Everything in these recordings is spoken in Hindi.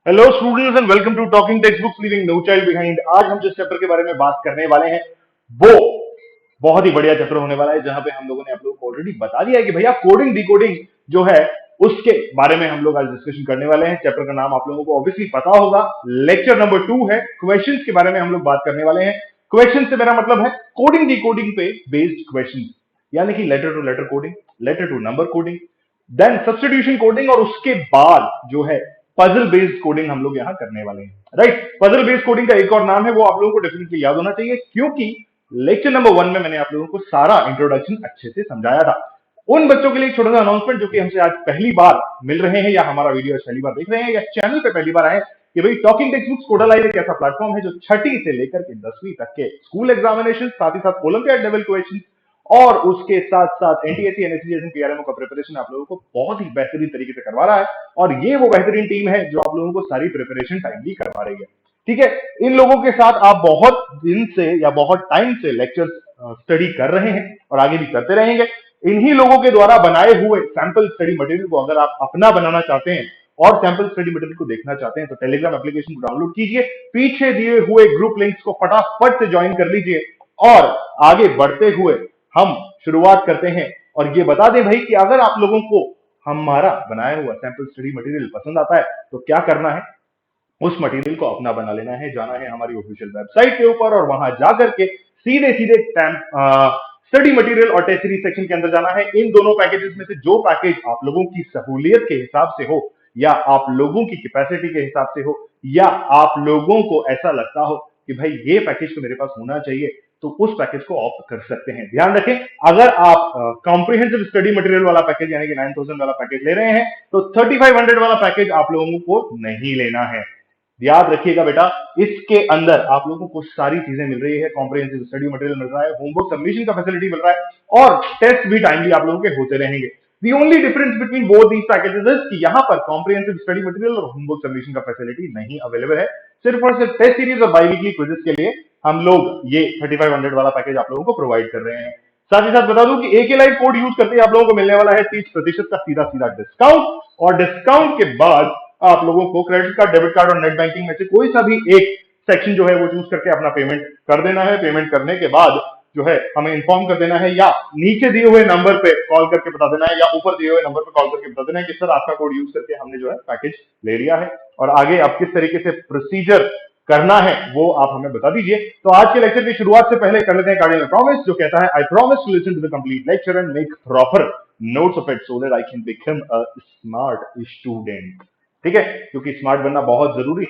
Hello students and welcome to talking text books leaving no child behind. आज हम जिस चैप्टर के बारे में बात करने वाले हैं वो बहुत ही बढ़िया चैप्टर होने वाला है, जहां पे हम लोगों ने आप लोगों को ऑलरेडी बता दिया है कि भैया कोडिंग डिकोडिंग जो है उसके बारे में हम लोग आज डिस्कशन करने वाले हैं। चैप्टर का नाम आप लोगों को ऑब्वियसली पता होगा, लेक्चर नंबर 2 है। क्वेश्चंस के बारे में हम लोग बात करने वाले हैं। क्वेश्चन से मेरा मतलब है कोडिंग डिकोडिंग पे बेस्ड क्वेश्चन, यानी कि letter to letter coding, letter to number coding, then substitution coding, और उसके बाद जो है पजल बेस्ड कोडिंग हम लोग यहां करने वाले हैं। राइट, पजल बेस्ड कोडिंग का एक और नाम है, वो आप लोगों को डेफिनेटली याद होना चाहिए, क्योंकि लेक्चर नंबर 1 में मैंने आप लोगों को सारा इंट्रोडक्शन अच्छे से समझाया था। उन बच्चों के लिए एक छोटा सा अनाउंसमेंट जो कि हमसे आज पहली बार मिल रहे हैं, या हमारा वीडियो पहली बार देख रहे हैं, या चैनल पे पहली बार आए, कि भाई टॉकिंग टेक्स्ट बुक्स कोडा लाइव एक ऐसा प्लेटफॉर्म है जो छठी से लेकर के 10वीं तक के स्कूल एग्जामिनेशन, साथ ही साथ ओलंपियाड लेवल क्वेश्चन और उसके साथ साथ एनटीएससी, एनएससी जैसे पीआरएमओ का प्रिपरेशन आप लोगों को बहुत ही बेहतरीन तरीके से करवा रहा है। और ये वो बेहतरीन टीम है जो आप लोगों को सारी प्रिपरेशन टाइमली करवा रही है। ठीक है, इन लोगों के साथ आप बहुत दिन से या बहुत टाइम से लेक्चर स्टडी कर रहे हैं और आगे भी करते रहेंगे। इन्हीं लोगों के द्वारा बनाए हुए सैंपल स्टडी मटेरियल को अगर आप अपना बनाना चाहते हैं और सैंपल स्टडी मटेरियल को देखना चाहते हैं तो टेलीग्राम एप्लीकेशन को डाउनलोड कीजिए, पीछे दिए हुए ग्रुप लिंक्स को फटाफट से ज्वाइन कर लीजिए और आगे बढ़ते हुए हम शुरुआत करते हैं। और ये बता दें भाई कि अगर आप लोगों को हमारा बनाया हुआ सैंपल स्टडी मटेरियल पसंद आता है तो क्या करना है, उस मटेरियल को अपना बना लेना है, जाना है हमारी ऑफिशियल वेबसाइट के ऊपर और वहां जाकर के सीधे सीधे स्टडी मटेरियल और टेस्ट सीरीज सेक्शन के अंदर जाना है। इन दोनों पैकेजेस में से जो पैकेज आप लोगों की सहूलियत के हिसाब से हो, या आप लोगों की कैपेसिटी के हिसाब से हो, या आप लोगों को ऐसा लगता हो कि भाई ये पैकेज तो मेरे पास होना चाहिए, तो उस पैकेज को ऑप्ट कर सकते हैं। ध्यान रखें, अगर आप कॉम्प्रिहेंसिव स्टडी मटेरियल वाला पैकेज यानी कि 9000 वाला पैकेज ले रहे हैं तो 3500 वाला पैकेज आप लोगों को नहीं लेना है। याद रखिएगा बेटा, इसके अंदर आप लोगों को सारी चीजें मिल रही है, कॉम्प्रिहेंसिव स्टडी मटेरियल मिल रहा है, होमवर्क सबमिशन का फैसिलिटी मिल रहा है और टेस्ट भी टाइमली आप लोगों के होते रहेंगे। The only difference between both these packages is कि यहां पर कॉम्प्रिहेंसिव स्टडी मटेरियल और होमवर्क सबमिशन का फैसिलिटी नहीं अवेलेबल है। सिर्फ और सिर्फ टेस्ट सीरीज और बाईवीकली क्विज़ेस के लिए हम लोग ये 3500 वाला पैकेज आप लोगों को प्रोवाइड कर रहे हैं। साथ ही साथ बता दूं कि एके लाइव कोड यूज करते ही आप लोगों को मिलने वाला है 30% का सीधा सीधा डिस्काउंट, और डिस्काउंट के बाद आप लोगों को क्रेडिट कार्ड, डेबिट कार्ड और नेट बैंकिंग में से कोई सा भी एक सेक्शन जो है वो चूज करके अपना पेमेंट कर देना है। पेमेंट करने के बाद जो है हमें इन्फॉर्म कर देना है, या नीचे दिए हुए नंबर पे कॉल करके बता देना है, या ऊपर दिए हुए नंबर पे कॉल करके बता देना है कि सर आपका कोड यूज करके हमने जो है पैकेज ले लिया है, और आगे आप किस तरीके से प्रोसीजर करना है वो आप हमें बता दीजिए। तो आज के लेक्चर की शुरुआत से पहले कर लेते हैं कार्डिनल प्रॉमिस, जो कहता है I promise to listen to the complete lecture and make proper notes of it so that I can become a smart student. ठीक है, क्योंकि स्मार्ट बनना बहुत जरूरी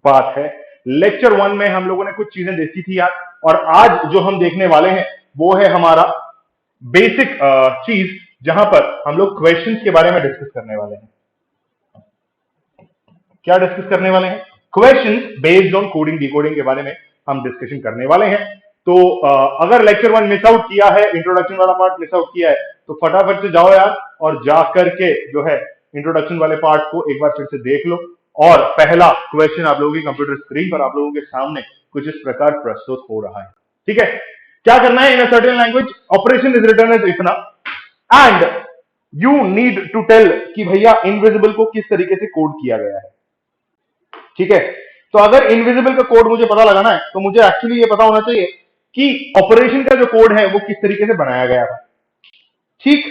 बात है। लेक्चर 1 में हम लोगों ने कुछ चीजें देखी थी यार, और आज जो हम देखने वाले हैं वो है हमारा बेसिक चीज, जहां पर हम लोग क्वेश्चंस के बारे में डिस्कस करने वाले हैं। क्या डिस्कस करने वाले हैं? Questions based on coding decoding के बारे में हम डिस्कशन करने वाले हैं। तो अगर लेक्चर 1 मिस आउट किया है, इंट्रोडक्शन वाला पार्ट मिस आउट किया है, तो फटाफट से जाओ यार और जा करके जो है इंट्रोडक्शन वाले पार्ट को एक बार फिर से देख लो। और पहला क्वेश्चन आप लोगों की कंप्यूटर स्क्रीन पर आप लोगों के सामने कुछ इस प्रकार प्रस्तुत हो रहा है। ठीक है, क्या करना है? In a certain language operation is written as इतना, and you need to tell कि भैया इनविजिबल को किस तरीके से कोड किया गया है। ठीक है, तो अगर इनविजिबल का कोड मुझे पता लगाना है तो मुझे एक्चुअली ये पता होना चाहिए कि ऑपरेशन का जो कोड है वो किस तरीके से बनाया गया था। ठीक,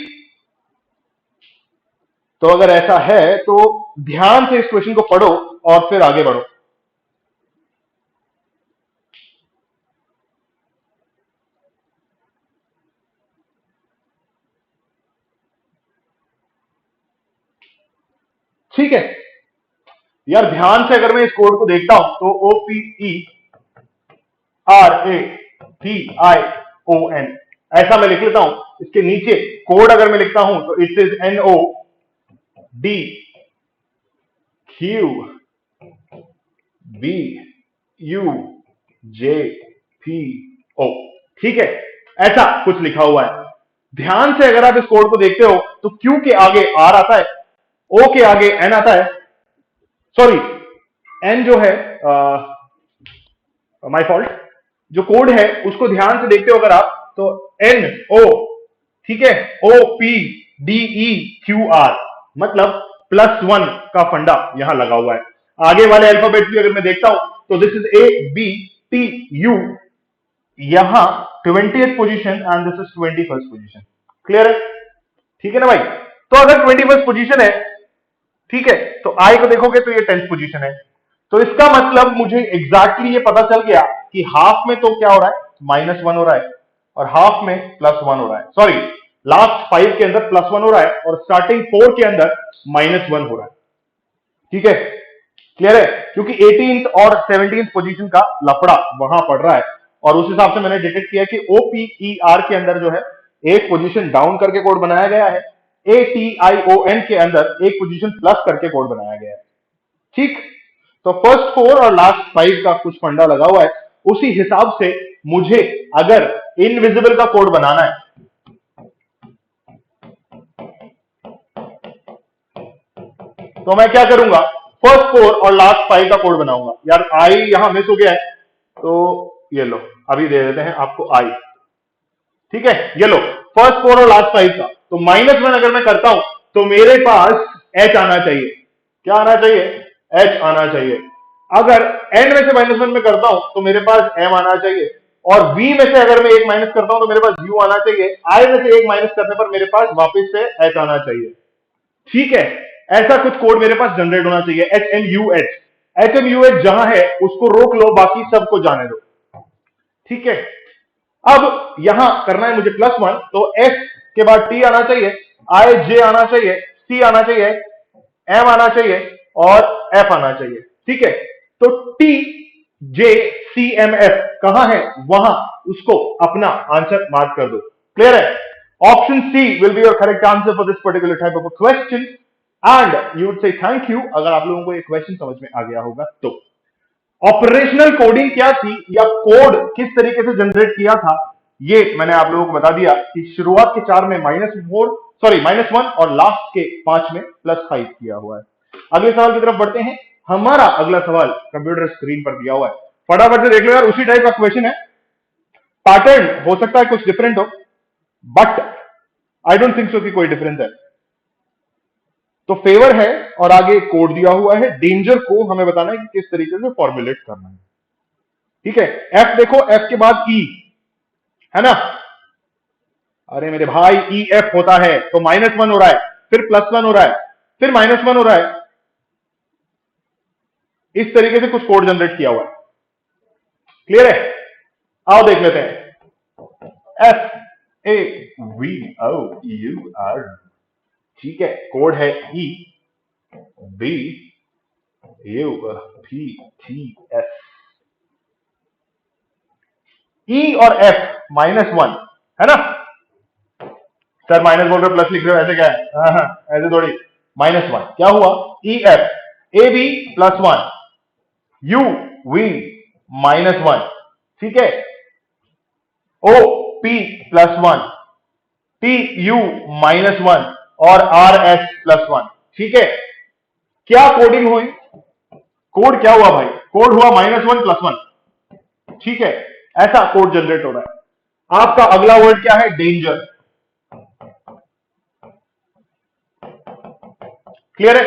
तो अगर ऐसा है तो ध्यान से इस क्वेश्चन को पढ़ो और फिर आगे बढ़ो। ठीक है यार, ध्यान से अगर मैं इस कोड को देखता हूं तो OPERATION ऐसा मैं लिख लेता हूं। इसके नीचे कोड अगर मैं लिखता हूं तो इट इज NODQBUJPO। ठीक है, ऐसा कुछ लिखा हुआ है। ध्यान से अगर आप इस कोड को देखते हो तो Q के आगे R आता है, O के आगे N आता है, सॉरी N जो है माय फॉल्ट, जो कोड है उसको ध्यान से देखते हो अगर आप तो NO, ठीक है, OPDEQR मतलब +1 का फंडा यहां लगा हुआ है। आगे वाले अल्फाबेट भी अगर मैं देखता हूं तो this is A B T U, यहां 20th position and this is 21st position. Clear है? ठीक है ना भाई? तो अगर 21st पोजीशन है, ठीक है, तो आई को देखोगे तो ये 10th पोजीशन है। तो इसका मतलब मुझे एग्जैक्टली ये पता चल गया कि हाफ में तो क्या हो रहा है, -1 हो रहा है, और हाफ में +1 हो रहा है। सॉरी, लास्ट 5 के अंदर +1 हो रहा है और स्टार्टिंग 4 के अंदर -1 हो रहा है। ठीक है? क्लियर है? क्योंकि 18th और 17th पोजीशन का लफड़ा वहां पड़ रहा है, और उस हिसाब से मैंने डिटेक्ट किया कि OPER के अंदर जो है एक पोजीशन डाउन करके कोड बनाया गया है, ATION के अंदर एक पोजीशन प्लस करके कोड बनाया गया है। ठीक? तो फर्स्ट 4 और लास्ट 5 का कुछ फंडा लगा हुआ है। उसी हिसाब से मुझे अगर इनविजिबल का कोड बनाना है, तो मैं क्या करूंगा, फर्स्ट 4 और लास्ट 5 का कोड बनाऊंगा। यार आई यहां मिस हो गया है, तो ये लो, अभी दे देते हैं आपको आई। ठीक है, ये लो फर्स्ट 4 और लास्ट 5 का। तो -1 अगर मैं करता हूं तो मेरे पास H आना चाहिए। क्या आना चाहिए? H आना चाहिए। अगर N में से -1 में करता हूं तो मेरे पास M आना चाहिए, और V में से अगर मैं एक माइनस करता हूं तो मेरे पास U आना चाहिए। I में से एक माइनस करने पर मेरे पास वापस से H आना चाहिए। ठीक है, ऐसा कुछ कोड मेरे पास जनरेट होना चाहिए। HMUH जहां है उसको रोक लो, बाकी सबको जाने दो। ठीक है, अब यहां करना है मुझे +1, तो S के बाद T आना चाहिए, IJ आना चाहिए, C आना चाहिए, M आना चाहिए और F आना चाहिए। ठीक है, तो TJCMF कहां है, वहां उसको अपना आंसर मार्क कर दो। क्लियर है? Option C will be your correct answer for this particular type of a question, and you would say thank you अगर आप लोगों को ये क्वेश्चन समझ में आ गया होगा तो। ऑपरेशनल कोडिंग क्या थी, या कोड किस तरीके से जनरेट किया था, ये मैंने आप लोगों को बता दिया कि शुरुआत के 4 में -1 और लास्ट के 5 में +5 किया हुआ है। अगले सवाल की तरफ बढ़ते हैं। हमारा अगला सवाल कंप्यूटर स्क्रीन पर दिया हुआ है, फटाफट से देख लो यार। उसी टाइप का क्वेश्चन है, पैटर्न हो सकता है कुछ डिफरेंट हो, but I don't think so कि कोई डिफरेंस है। तो फेवर है और आगे कोड दिया हुआ है। डेंजर को हमें बताना है कि किस तरीके से फॉर्मुलेट करना है। ठीक है, एफ देखो, एफ के बाद ई है ना। अरे मेरे भाई, ई एफ होता है तो -1 हो रहा है, फिर +1 हो रहा है, फिर -1 हो रहा है। इस तरीके से कुछ कोड जनरेट किया हुआ है। क्लियर है? आओ देख लेते हैं। FAVOUR, ठीक है, कोड है EBUPTS। ई और F -1 है ना। सर माइनस बोल रहे प्लस लिख रहे हो, ऐसे क्या है? ऐसे थोड़ी। -1 क्या हुआ, EF AB +1, UV -1, ठीक है, OP +1, TU -1 और RS +1। ठीक है, क्या कोडिंग हुई? कोड क्या हुआ भाई? कोड हुआ -1 +1। ठीक है, ऐसा कोड जनरेट हो रहा है। आपका अगला वर्ड क्या है? डेंजर। क्लियर है?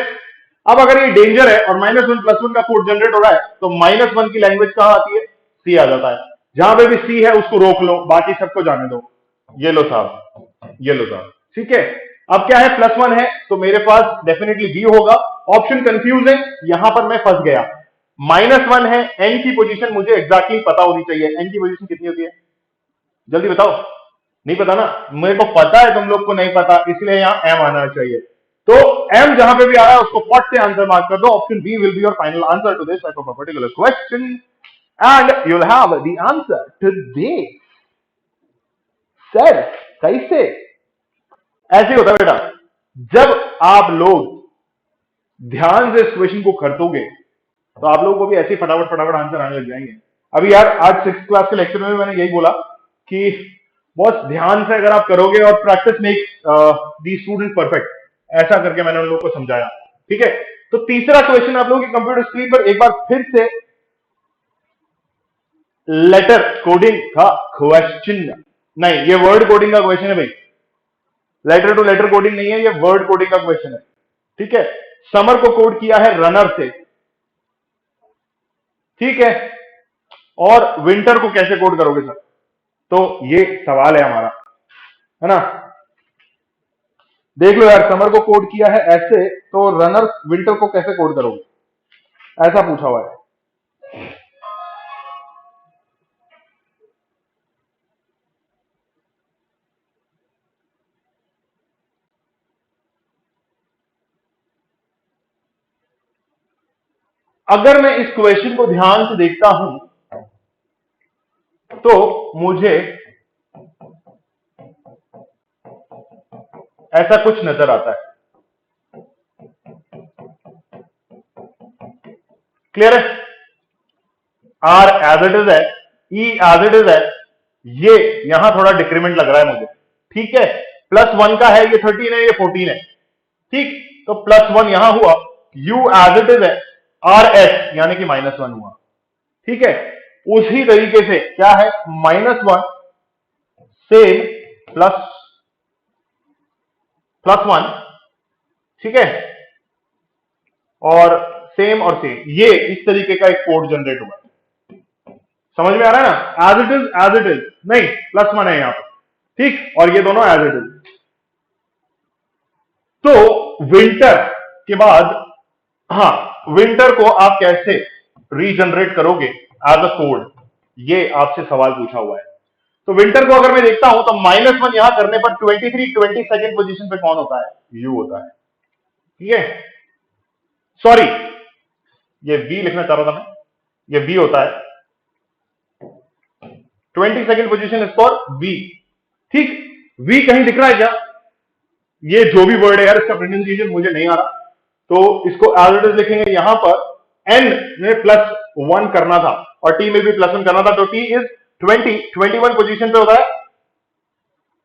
अब अगर ये डेंजर है और -1 +1 का कोड जनरेट हो रहा है, तो -1 की लैंग्वेज कहां आती है? सी आ जाता है। जहां पे भी सी है उसको रोक लो, बाकी सबको जाने दो। ये लो साहब, ये लो साहब। ठीक है, अब क्या है? +1 है तो मेरे पास डेफिनेटली बी होगा। ऑप्शन कंफ्यूज है, यहां पर मैं फंस गया। -1 है, एन की पोजीशन मुझे एग्जैक्टली पता होनी चाहिए। एन की पोजीशन कितनी होती है? जल्दी बताओ। नहीं पता ना? मेरे को पता है, तुम लोग को नहीं पता, इसलिए यहां एम आना चाहिए। तो एम जहां पे भी आ रहा है उसको फट से आंसर मार्क कर दो। Option B will be your final answer to this type of a particular question, and you will have the answer to this. Sir कैसे? ऐसे होता है बेटा, जब आप लोग ध्यान से इस क्वेश्चन को करतोगे तो आप लोगों को भी ऐसे फटाफट फटाफट आंसर आने लग जाएंगे। अभी यार आज 6th क्लास के लेक्चर में भी मैंने यही बोला कि बहुत ध्यान से अगर आप करोगे, और प्रैक्टिस मेक्स दी स्टूडेंट परफेक्ट, ऐसा करके मैंने उन लोगों को समझाया। ठीक है, तो तीसरा क्वेश्चन आप लोगों की कंप्यूटर स्क्रीन पर एक बार फिर से लेटर कोडिंग का क्वेश्चन, नहीं ये वर्ड कोडिंग का क्वेश्चन है भाई। लेटर टू लेटर कोडिंग नहीं है, ये वर्ड कोडिंग का क्वेश्चन है। ठीक है, समर को कोड किया है रनर से, ठीक है, और विंटर को कैसे कोड करोगे सर? तो ये सवाल है हमारा, है ना। देख लो यार, समर को कोड किया है ऐसे, तो रनर विंटर को कैसे कोड करोगे, ऐसा पूछा हुआ है। अगर मैं इस क्वेश्चन को ध्यान से देखता हूं तो मुझे ऐसा कुछ नजर आता है। क्लियर है? आर एज इट इज है, ई एज इट इज है, ये यहां थोड़ा डिक्रीमेंट लग रहा है मुझे। ठीक है, +1 का है, ये 13 है, ये 14 है। ठीक, तो +1 यहां हुआ, यू एज इट इज है, आर एस यानी कि -1 हुआ। ठीक है, उसी तरीके से क्या है, -1 सेम +1, ठीक है, और सेम, ये इस तरीके का एक कोड जनरेट हुआ। समझ में आ रहा है ना? एज इट इज नहीं, +1 है यहां पर। ठीक, और ये दोनों एज इट इज। तो विंटर के बाद, हाँ, विंटर को आप कैसे रीजनरेट करोगे एज अ कोड, ये आपसे सवाल पूछा हुआ है। तो विंटर को अगर मैं देखता हूं तो -1 यहां करने पर 22nd पोजीशन पे कौन होता है? यू होता है। ठीक है, सॉरी, ये वी लिखना चाह रहा था मैं, ये वी होता है। 22nd position is for V. ठीक, वी कहीं दिख रहा है क्या? ये जो भी वर्ड है यार, इसका प्रोनाउंसिएशन मुझे नहीं आ रहा, तो इसको एज इट इज लिखेंगे। यहां पर एन में +1 करना था और टी में भी +1 करना था, तो टी इज 21 पोजीशन पे होता है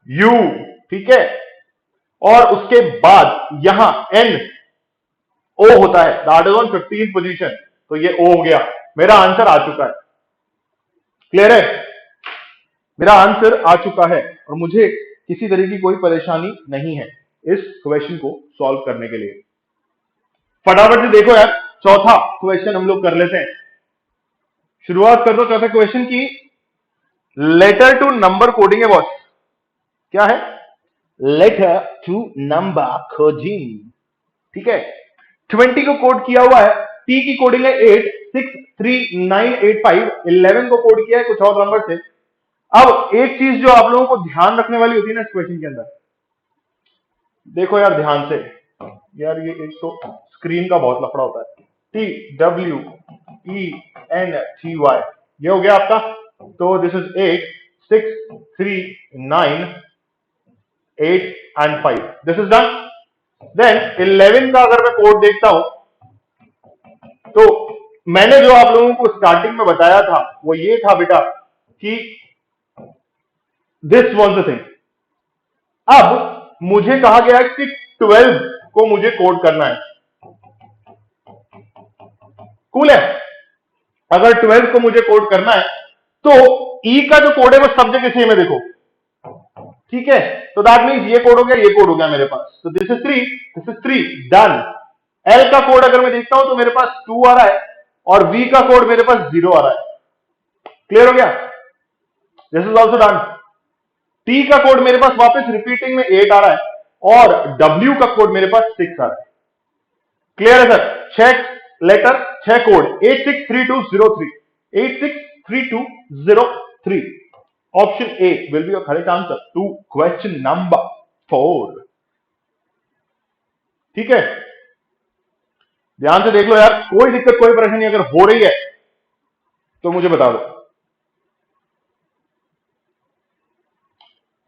यू। ठीक है, और उसके बाद यहां एन ओ होता है, दैट इज ऑन 15 पोजीशन, तो ये ओ हो गया। मेरा आंसर आ चुका है। क्लियर है? मेरा आंसर आ चुका है और मुझे किसी तरह की कोई परेशानी नहीं है इस क्वेश्चन को सॉल्व करने के लिए। फटाफट से देखो यार, चौथा क्वेश्चन हम लोग कर लेते हैं। शुरुआत कर दो चौथे क्वेश्चन की। लेटर टू नंबर कोडिंग है बॉस। क्या है? Letter to number coding. ठीक है, 20 को कोड किया हुआ है, टी की कोडिंग है 8 6 3 9 8 5, 11 को कोड किया है कुछ और नंबर से। अब एक चीज जो आप लोगों को ध्यान रखने वाली होती है ना इस क्वेश्चन के अंदर, देखो यार ध्यान से, यार ये एक तो स्क्रीन का बहुत लफड़ा होता है। TWENTY, ये हो गया आपका। तो this is 8 6 3 9 8 and 5, this is done. Then 11 का अगर मैं कोड देखता हूं तो मैंने जो आप लोगों को स्टार्टिंग में बताया था वो ये था बेटा कि दिस वाज द थिंग। अब मुझे कहा गया है कि 12 को मुझे कोड करना है। कूल है? अगर 12 को मुझे कोड करना है तो ई का जो कोड है वो सब जगह सेम है, देखो। ठीक है, तो दैट मींस ये कोड हो गया, ये कोड हो गया मेरे पास। तो दिस इज 3 डन। एल का कोड अगर मैं देखता हूं तो मेरे पास 2 आ रहा है और वी का कोड मेरे पास 0 आ रहा है। क्लियर हो गया? This is also done. T का कोड मेरे पास वापस रिपीटिंग में 8 आ रहा है और डब्ल्यू का कोड मेरे पास 6 आ रहा है। क्लियर है sir? 6 letter 6 code, 863203, 863203। Option A will be your correct answer to question number 4। ठीक है, ध्यान से देख लो यार, कोई दिक्कत कोई परेशानी अगर हो रही है तो मुझे बता दो।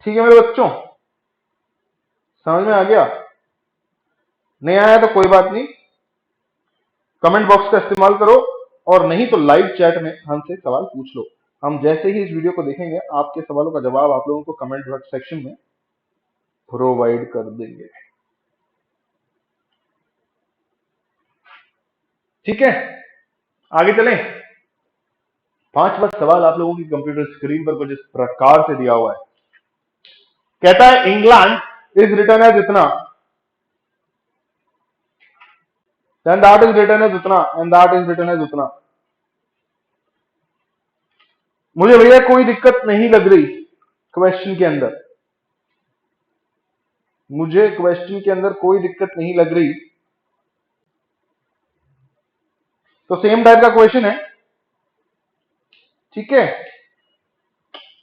ठीक है मेरे बच्चों, समझ में आ गया? नहीं आया तो कोई बात नहीं, कमेंट बॉक्स का इस्तेमाल करो, और नहीं तो लाइव चैट में हमसे सवाल पूछ लो। हम जैसे ही इस वीडियो को देखेंगे आपके सवालों का जवाब आप लोगों को कमेंट सेक्शन में प्रोवाइड कर देंगे। ठीक है, आगे चलें। 5वां सवाल आप लोगों की कंप्यूटर स्क्रीन पर कुछ इस प्रकार से दिया हुआ है। कहता है इंग्लैंड इज रिटर्न एज इतना, then that is written as उतना, and that is written as उतना। मुझे भैया कोई दिक्कत नहीं लग रही क्वेश्चन के अंदर, मुझे क्वेश्चन के अंदर कोई दिक्कत नहीं लग रही। तो सेम टाइप का क्वेश्चन है, ठीक है।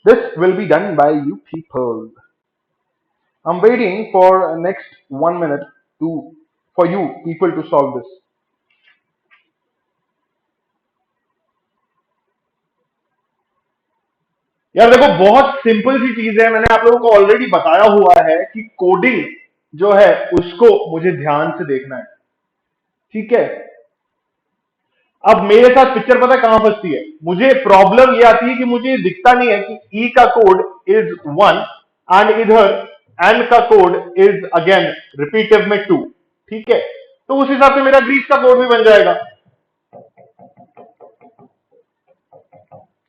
This will be done by you people. I am waiting for next 1 minute to for you people to solve this. यार देखो, बहुत सिंपल सी चीज है, मैंने आप लोगों को ऑलरेडी बताया हुआ है कि कोडिंग जो है उसको मुझे ध्यान से देखना है, ठीक है। अब मेरे साथ पिक्चर पता है कहां फंसती है, मुझे प्रॉब्लम ये आती है कि मुझे दिखता नहीं है कि ई का कोड इज 1 एंड इधर एन का कोड इज अगेन रिपीटिव में 2, ठीक है। तो उस हिसाब से मेरा ग्रीस का कोड भी बन जाएगा।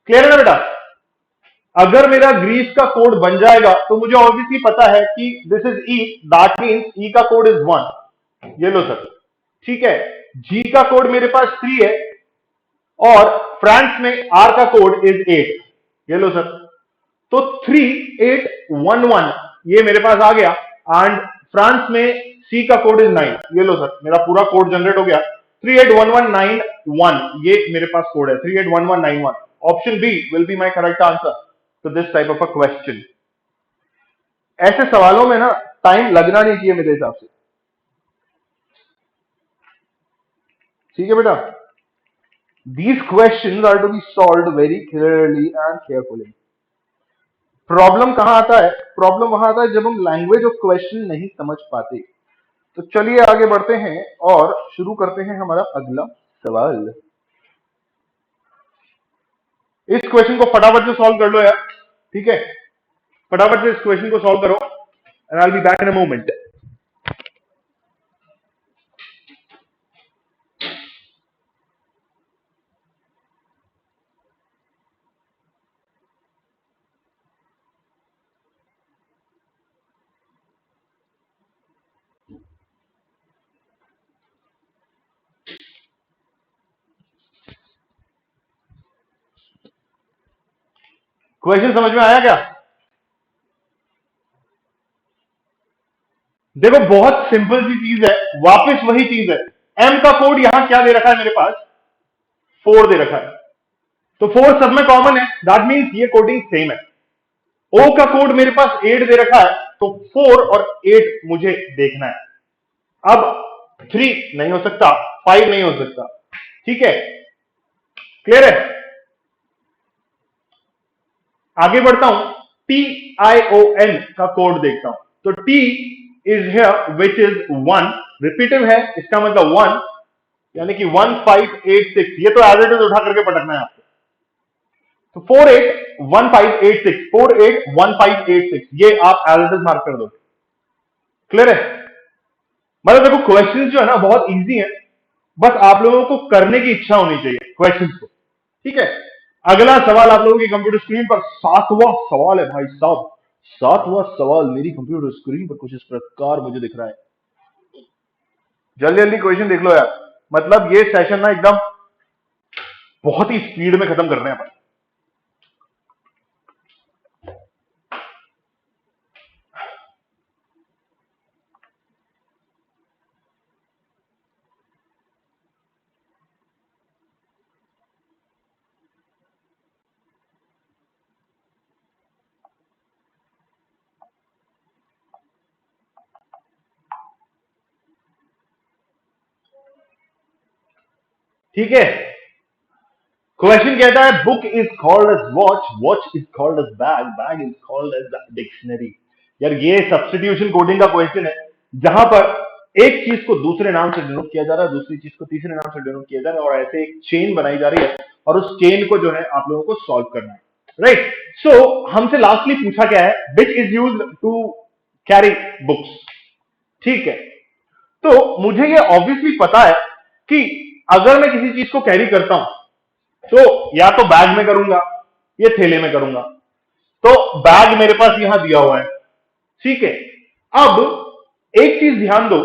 क्लियर है ना बेटा? अगर मेरा ग्रीस का कोड बन जाएगा तो मुझे ऑब्वियसली पता है कि this is E, that means ई का कोड इज 1। ये लो सर, ठीक है। जी का कोड मेरे पास 3 है और फ्रांस में आर का कोड इज 8। ये लो सर, तो 3811 ये मेरे पास आ गया एंड फ्रांस में सी का कोड इज 9। ये लो सर, मेरा पूरा कोड जनरेट हो गया। 381191 ये मेरे पास कोड है, 381191। Option B will be my correct answer to this type of a question. ऐसे सवालों में ना टाइम लगना नहीं चाहिए मेरे हिसाब से, ठीक है बेटा। These questions are to be solved very clearly and carefully. Problem कहां आता है? प्रॉब्लम वहां आता है जब हम लैंग्वेज ऑफ क्वेश्चन नहीं समझ पाते। तो चलिए आगे बढ़ते हैं और शुरू करते हैं हमारा अगला सवाल। इस क्वेश्चन को फटाफट से सॉल्व कर लो यार, ठीक है। फटाफट से इस क्वेश्चन को सॉल्व करो and I will be back in a moment. Question समझ में आया क्या? देखो, बहुत सिंपल सी चीज है, वापस वही चीज है। एम का कोड यहां क्या दे रखा है मेरे पास? 4 दे रखा है, तो 4 सब में कॉमन है, दैट मीन्स ये कोडिंग सेम है। ओ का कोड मेरे पास 8 दे रखा है, तो 4 और 8 मुझे देखना है। अब 3 नहीं हो सकता, 5 नहीं हो सकता, ठीक है। क्लियर है? आगे बढ़ता हूं, TION का कोड देखता हूं, तो T is here which is 1, repetitive है, इसका मतलब 1, यानी कि 1586। ये तो एज इट इज उठा करके पटकना है आपको। तो 481586, 481586 ये आप एज इट इज मार्क कर दो। क्लियर है? मतलब देखो, क्वेश्चंस जो है ना बहुत इजी है, बस आप लोगों को करने की इच्छा होनी चाहिए क्वेश्चंस को, ठीक है। अगला सवाल आप लोगों की कंप्यूटर स्क्रीन पर 7वां सवाल है भाई साहब। 7वां सवाल मेरी कंप्यूटर स्क्रीन पर कुछ इस प्रकार मुझे दिख रहा है। जल्दी जल्दी क्वेश्चन देख लो यार, मतलब ये सेशन ना एकदम बहुत ही स्पीड में खत्म करने हैं अपन। ठीक है, क्वेश्चन कहता है book is called as watch, watch is called as bag, bag is called as dictionary. यार ये सब्स्टिट्यूशन कोडिंग का क्वेश्चन है, जहां पर एक चीज को दूसरे नाम से डिनोट किया जा रहा है, दूसरी चीज को तीसरे नाम से डिनोट किया जा रहा है, और ऐसे एक चेन बनाई जा रही है और उस चेन को जो है आप लोगों को सॉल्व करना है, राइट। सो हमसे लास्टली पूछा क्या है, which is use to carry books, ठीक है। तो मुझे ये ऑब्वियसली पता है कि अगर मैं किसी चीज को कैरी करता हूं तो या तो बैग में करूंगा या थैले में करूंगा। तो बैग मेरे पास यहां दिया हुआ है, ठीक है। अब एक चीज ध्यान दो,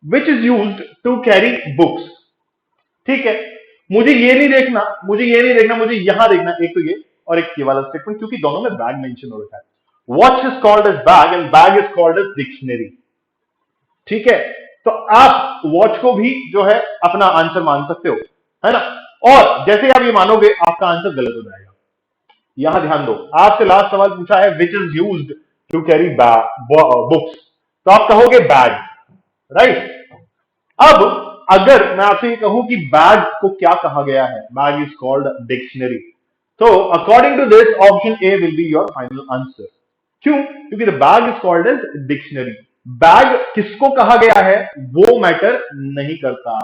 which is used to carry books, ठीक है। मुझे ये नहीं देखना, मुझे ये नहीं देखना, मुझे यहां देखना, एक तो ये, और एक ये वाला स्टेटमेंट, क्योंकि दोनों में बैग मेंशन हो रखा है। Watch is called as bag and bag is called as dictionary. ठीक है, तो आप वॉच को भी जो है अपना आंसर मान सकते हो, है ना। और जैसे ही आप ये मानोगे आपका आंसर गलत हो जाएगा। यहां ध्यान दो, आपसे लास्ट सवाल पूछा है which is used to carry books, तो आप कहोगे बैग, राइट। अब अगर मैं आपसे ये कहूं कि बैग को क्या कहा गया है, बैग इज कॉल्ड डिक्शनरी, तो according to this option A will be your final answer. क्यों? क्योंकि the bag is called as dictionary. Bag किसको कहा गया है वो मैटर नहीं करता,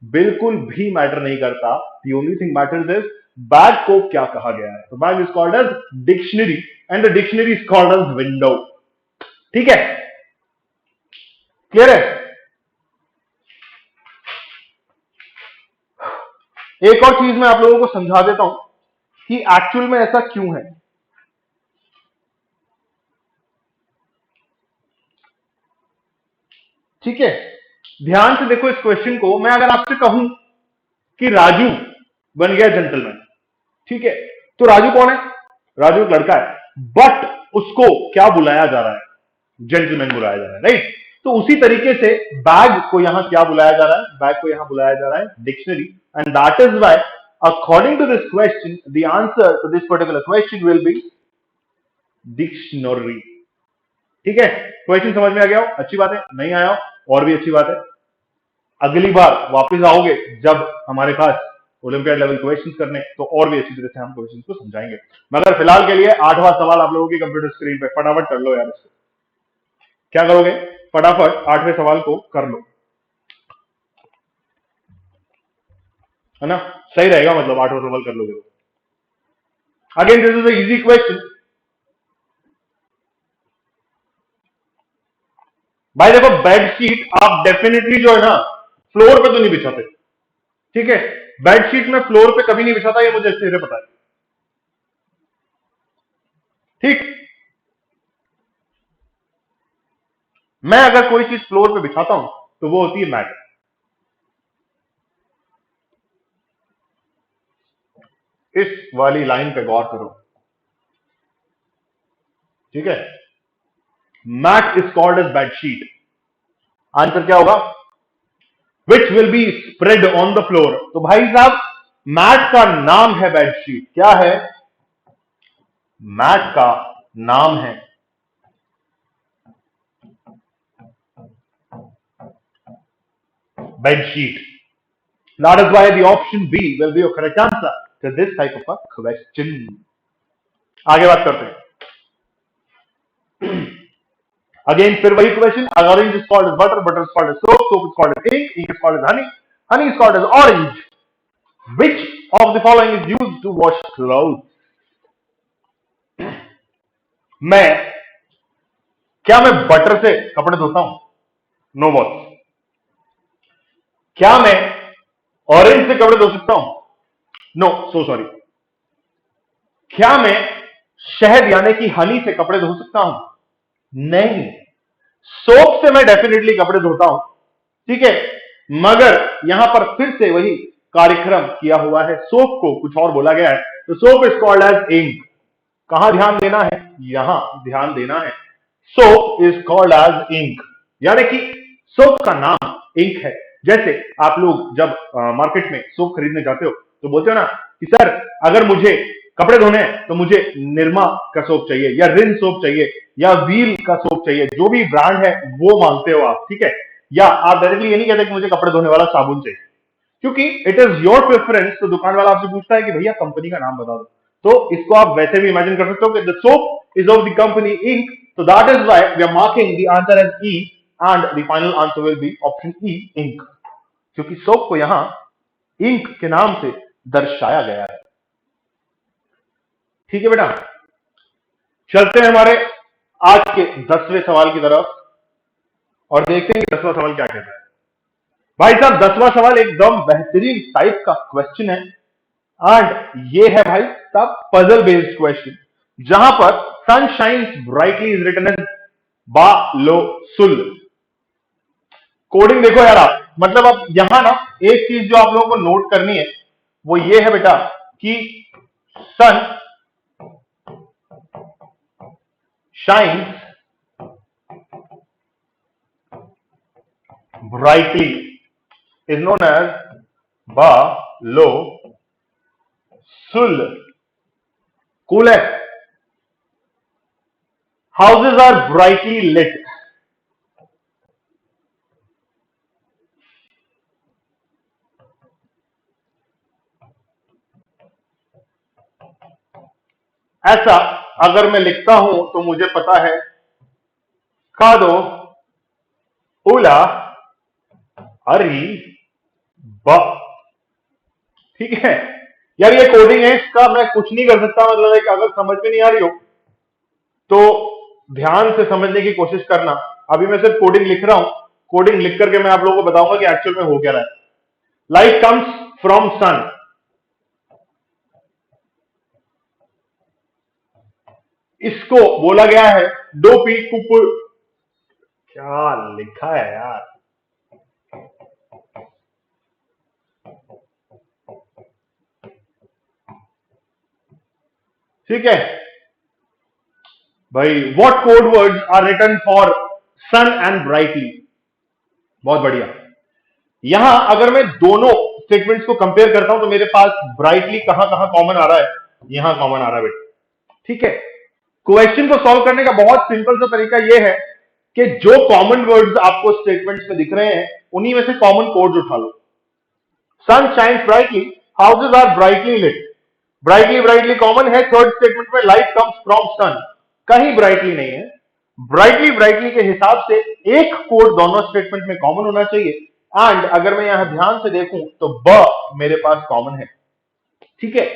बिल्कुल भी मैटर नहीं करता। The only thing matters is bag को क्या कहा गया है। तो bag is called as dictionary and the dictionary is called as window. ठीक है, क्लियर है। एक और चीज मैं आप लोगों को समझा देता हूं कि एक्चुअल में ऐसा क्यों है। ठीक है, ध्यान से देखो इस क्वेश्चन को। मैं अगर आपसे कहूं कि राजू बन गया जेंटलमैन, ठीक है, तो राजू कौन है? राजू एक लड़का है, बट उसको क्या बुलाया जा रहा है? जेंटलमैन बुलाया जा रहा है, राइट। तो उसी तरीके से बैग को यहां क्या बुलाया जा रहा है? बैग को यहां बुलाया जा रहा है dictionary, and that is why according to this question the answer to this particular question will be dictionary. ठीक है, क्वेश्चन समझ में आ गया हो? अच्छी बात है। नहीं आया हो और भी अच्छी बात है। अगली बार वापस आओगे जब हमारे पास ओलंपियाड लेवल क्वेश्चंस करने, तो और भी अच्छी तरह से हम क्वेश्चंस को समझाएंगे। मगर फिलहाल के लिए 8वां सवाल आप लोगों की कंप्यूटर स्क्रीन पे, फटाफट कर लो यार इसको। क्या करोगे? फटाफट 8वें सवाल को कर लो, है ना। सही रहेगा, मतलब 8वां सवाल कर लोगे। Again this is a easy question. भाई देखो, बेडशीट आप डेफिनेटली जो है ना फ्लोर पे तो नहीं बिछाते, ठीक है। बेडशीट में फ्लोर पे कभी नहीं बिछाता, ये मुझे अच्छे से पता है, ठीक। मैं अगर कोई चीज फ्लोर पे बिछाता हूं तो वो होती है मैट। इस वाली लाइन पे गौर करो, ठीक है। Mat is called as bedsheet. Answer क्या होगा? Which will be spread on the floor. तो भाई साहब, मैट का नाम है बेडशीट। क्या है? मैट का नाम है bedsheet. That is why the option B will be your correct answer to this type of a question. आगे बात करते हैं। Again, फिर वही question. Orange is called as butter, butter is called as soap, soap is called as ink, ink is called as honey, honey is called as orange. Which of the following is used to wash clothes? क्या मैं बटर से कपड़े धोता हूं? No boss. क्या मैं ऑरेंज से कपड़े धो सकता हूं? No, so sorry. क्या मैं शहद यानी कि हनी से कपड़े धो सकता हूं? नहीं। सोप से मैं डेफिनेटली कपड़े धोता हूं, ठीक है। मगर यहां पर फिर से वही कार्यक्रम किया हुआ है, सोप को कुछ और बोला गया है। तो soap is called as ink. कहां ध्यान देना है? यहां ध्यान देना है। Soap is called as ink, यानी कि सोप का नाम इंक है। जैसे आप लोग जब मार्केट में सोप खरीदने जाते हो तो बोलते हो ना कि सर अगर मुझे कपड़े धोने हैं तो मुझे निर्मा का सोप चाहिए, या रिन सोप चाहिए, या व्हील का सोप चाहिए, जो भी ब्रांड है वो मांगते हो आप, ठीक है। या आप डायरेक्टली ये नहीं कहते कि मुझे कपड़े धोने वाला साबुन चाहिए, क्योंकि इट इज योर प्रेफरेंस। तो दुकान वाला आपसे पूछता है कि भैया कंपनी का नाम बता दो, तो इसको आप वैसे भी इमेजिन कर सकते हो कि the soap is of the company ink, so that is why we are marking the answer as E and the final answer will be option E, ink. क्योंकि सोप को यहां इंक के नाम से दर्शाया गया है। ठीक है बेटा, चलते हैं हमारे आज के 10वें सवाल की तरफ और देखते हैं कि 10वां सवाल क्या कहता है। भाई साहब, 10वां सवाल एकदम बेहतरीन टाइप का क्वेश्चन है, एंड ये है भाई साहब पजल बेस्ड क्वेश्चन, जहां पर sun shines brightly is written as बालोसुल। कोडिंग देखो यार आप, मतलब अब यहां ना एक चीज जो आप लोगों को नोट करनी है वो ये है बेटा कि सन shines brightly is known as ba lo sul. Cool है. Houses are brightly lit. ऐसा अगर मैं लिखता हूं तो मुझे पता है कादो उला अरी ब. ठीक है यार, ये कोडिंग है, इसका मैं कुछ नहीं कर सकता. मतलब एक अगर समझ में नहीं आ रही हो तो ध्यान से समझने की कोशिश करना. अभी मैं सिर्फ कोडिंग लिख रहा हूं. कोडिंग लिख करके मैं आप लोगों को बताऊंगा कि एक्चुअल में हो क्या रहा है. Light comes from sun. इसको बोला गया है डोपी कुपुर. क्या लिखा है यार. ठीक है भाई. What code words are written for sun and brightly. बहुत बढ़िया. यहां अगर मैं दोनों स्टेटमेंट्स को कंपेयर करता हूं तो मेरे पास ब्राइटली कहां कहां कॉमन आ रहा है. यहां कॉमन आ रहा है बेटा. ठीक है. क्वेश्चन को सॉल्व करने का बहुत सिंपल सा तरीका यह है कि जो कॉमन वर्ड्स आपको स्टेटमेंट्स में दिख रहे हैं उन्हीं में से कॉमन कोड्स उठा लो. Sun shines brightly, houses are brightly lit. Brightly brightly common है. थर्ड स्टेटमेंट में लाइट कम्स फ्रॉम सन, कहीं ब्राइटली नहीं है. ब्राइटली ब्राइटली के हिसाब से एक कोड दोनों स्टेटमेंट में कॉमन होना चाहिए. एंड अगर मैं यहां ध्यान से देखूं तो ब मेरे पास कॉमन है. ठीक है.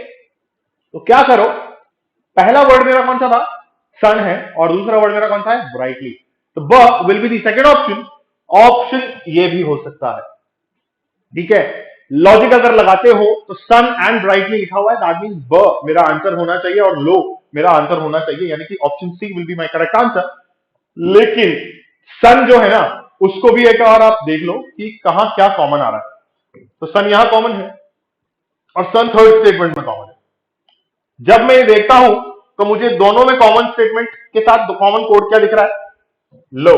तो क्या करो, पहला वर्ड मेरा कौन सा था, सन है, और दूसरा वर्ड मेरा कौन सा है, ब्राइटली. तो ब will be the second option. Option ये भी हो सकता है. ठीक है. लॉजिक अगर लगाते हो तो सन एंड ब्राइटली लिखा हुआ है, दैट मींस ब मेरा आंसर होना चाहिए और लो मेरा आंसर होना चाहिए, यानी कि option C will be my correct answer. लेकिन सन जो है ना, उसको भी एक बार आप देख लो कि कहां क्या कॉमन आ रहा है. तो सन यहां कॉमन है और सन थर्ड स्टेटमेंट में कॉमन है. जब मैं ये देखता हूं तो मुझे दोनों में कॉमन स्टेटमेंट के साथ कॉमन कोड क्या दिख रहा है, लो.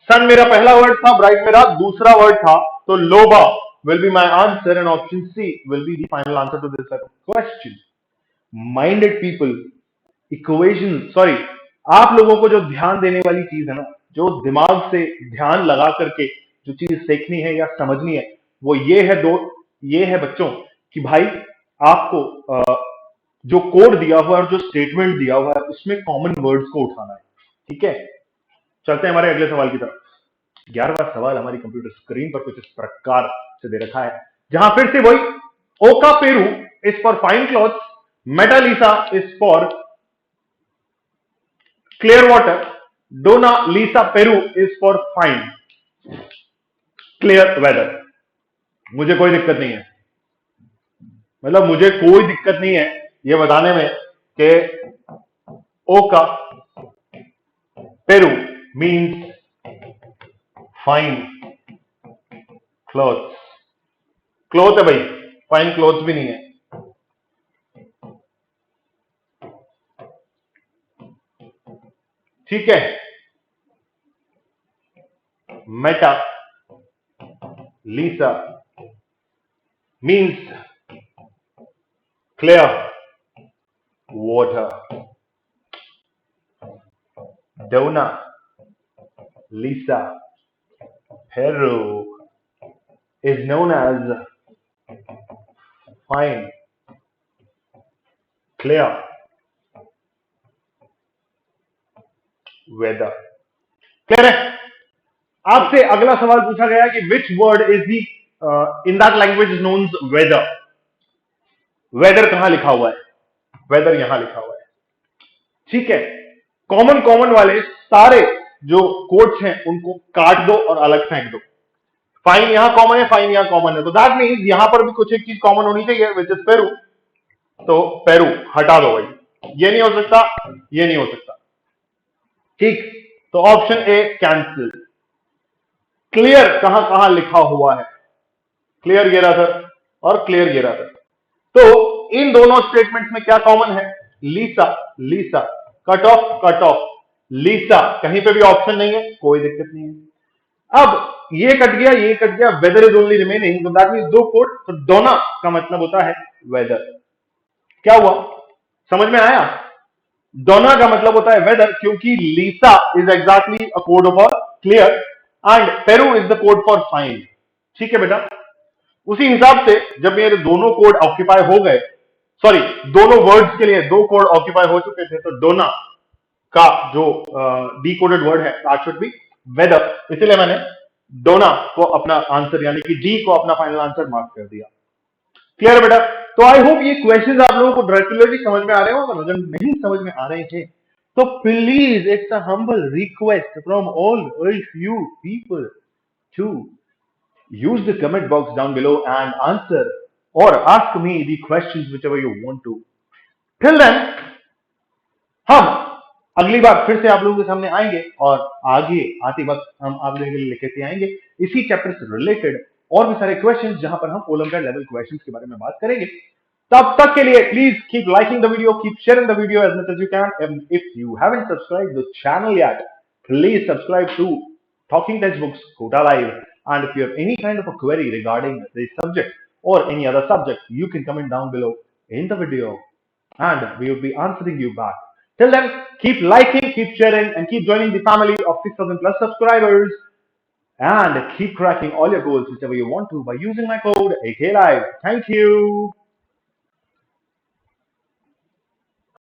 सन मेरा पहला वर्ड था, ब्राइट मेरा दूसरा वर्ड था, तो लोबा will be my answer and option C will be the final answer to this question. Minded people, equation, sorry, आप लोगों को जो ध्यान देने वाली चीज है ना, जो दिमाग से ध्यान लगा करके जो चीज सीखनी है या समझनी है, वो ये है ये है बच्चों कि भाई आपको जो कोड दिया हुआ है और जो स्टेटमेंट दिया हुआ है उसमें कॉमन वर्ड्स को उठाना है. ठीक है. चलते हैं हमारे अगले सवाल की तरफ. 11वां सवाल हमारी कंप्यूटर स्क्रीन पर कुछ इस प्रकार से दे रखा है, जहां फिर से वही ओका पेरू इज फॉर फाइन क्लॉथ्स, मेटालिसा इज फॉर क्लियर वाटर, डोना लीसा पेरू is for fine clear weather. मुझे कोई दिक्कत नहीं है, मतलब मुझे कोई दिक्कत नहीं है ये बताने में कि ओका पेरू मीन्स फाइन क्लॉथ्स. क्लॉथ है भाई, फाइन क्लॉथ्स भी नहीं है. ठीक है. मेटा लीसा मीन्स क्लियर वाटर. डोना लीसा पेरू is known as fine clear weather. Clear है. आपसे अगला सवाल पूछा गया कि which word is the in that language is known weather. Weather कहां लिखा हुआ है, वेदर यहां लिखा हुआ है. ठीक है. कॉमन कॉमन वाले सारे जो कोड्स हैं उनको काट दो और अलग फेंक दो. फाइन यहां कॉमन है, फाइन यहां कॉमन है, तो दैट मींस यहां पर भी कुछ एक चीज कॉमन होनी चाहिए विच इज पेरू. तो पेरू हटा दो भाई, ये नहीं हो सकता, ये नहीं हो सकता. ठीक. तो ऑप्शन ए कैंसिल. क्लियर कहां कहां लिखा हुआ है, क्लियर ये रहा सर और क्लियर ये रहा सर. तो इन दोनों स्टेटमेंट्स में क्या कॉमन है, लीसा लीसा कट ऑफ, लीसा कहीं पे भी ऑप्शन नहीं है, कोई दिक्कत नहीं है। अब ये कट गया, वेदर इज ओनली रिमेनिंग, तो दैट मींस दो कोड, तो डोना का मतलब होता है वेदर। क्या हुआ, समझ में आया? डोना का मतलब होता है वेदर, क्योंकि लीसा is exactly a code for clear and पेरू is the code for fine. ठीक है बेटा, उसी हिसाब से जब मेरे दोनों कोड ऑक्यूपाई हो गए, सॉरी दोनों वर्ड्स के लिए दो कोड ऑक्यूपाई हो चुके थे, तो डोना का जो डीकोडेड वर्ड है दैट शुड बी वेदर, इसलिए मैंने डोना को अपना आंसर यानी कि डी को अपना फाइनल आंसर मार्क कर दिया। क्लियर बेटा? तो आई होप ये क्वेश्चंस आप लोगों को डायरेक्टली समझ में आ रहे हो, अगर नहीं समझ में आ रहे थे तो please it's a humble request from all you people to use the comment box down below and answer or ask me the questions whichever you want to. Till then, हम अगली बार फिर से आप लोगों के सामने आएंगे और आगे आते वक्त हम आप लोगों के लिए लेके के आएंगे इसी चैप्टर से रिलेटेड और भी सारे क्वेश्चंस, जहां पर हम ओलंपियाड लेवल क्वेश्चंस के बारे में बात करेंगे। तब तक के लिए please keep liking the video, keep sharing the video as much as you can, and if you haven't subscribed the channel yet, please subscribe to Talking Textbooks Kota Live. And if you have any kind of a query regarding this subject or any other subject, you can comment down below in the video and we will be answering you back. Till then, keep liking, keep sharing, and keep joining the family of 6,000 plus subscribers. And keep cracking all your goals whichever you want to by using my code AKLive. Thank you.